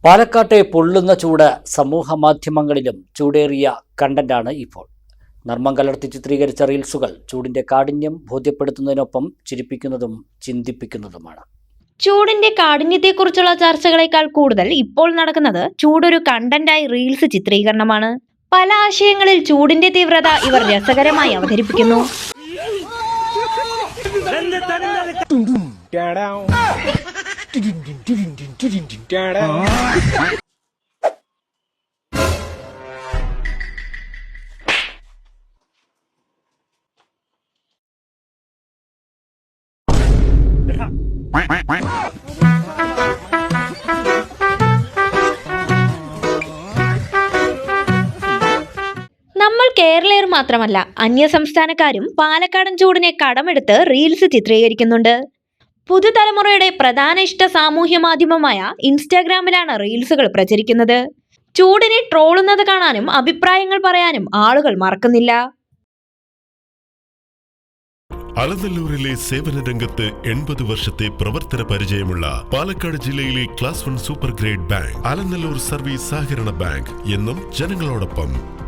പാലക്കാട്ടെ പൊള്ളുന്ന ചൂട് സമൂഹ മാധ്യമങ്ങളിലും ചൂടേറിയ കണ്ടന്റാണ് ഇപ്പോൾ. നർമ്മം കലർത്തി ചിത്രീകരിച്ച റീൽസുകൾ ചൂടിന്റെ കാഠിന്യം ബോധ്യപ്പെടുത്തുന്നതിനൊപ്പം ചിരിപ്പിക്കുന്നതും ചിന്തിപ്പിക്കുന്നതുമാണ്. ചൂടിന്റെ കാഠിന്യത്തെക്കുറിച്ചുള്ള ചർച്ചകളേക്കാൾ കൂടുതൽ ഇപ്പോൾ നടക്കുന്നത് ചൂടൊരു കണ്ടന്റായി റീൽസ് ചിത്രീകരണമാണ്. പല ആശയങ്ങളിൽ ചൂടിന്റെ തീവ്രത ഇവർ രസകരമായി അവതരിപ്പിക്കുന്നു. നമ്മൾ കേരളീയർ മാത്രമല്ല, അന്യസംസ്ഥാനക്കാരും പാലക്കാടൻ ചൂടിനെ കടമെടുത്ത് റീൽസ് ചിത്രീകരിക്കുന്നുണ്ട്. പുതുതലമുറയുടെ പ്രധാന ഇഷ്ട സാമൂഹ്യ മാധ്യമമായ ഇൻസ്റ്റാഗ്രാമിലാണ് റീൽസുകൾ പ്രചരിക്കുന്നത്. ചൂടിനെ ട്രോളുന്നത് കാണാനും അഭിപ്രായങ്ങൾ പറയാനും ആളുകൾ മറക്കുന്നില്ല. അലനല്ലൂരിലെ സേവന രംഗത്ത് 80 വർഷത്തെ പ്രവർത്തന പരിചയമുള്ള പാലക്കാട് ജില്ലയിലെ class 1 super grade bank Alanallur service സഹകരണ ബാങ്ക് എന്നും ജനങ്ങളോടൊപ്പം.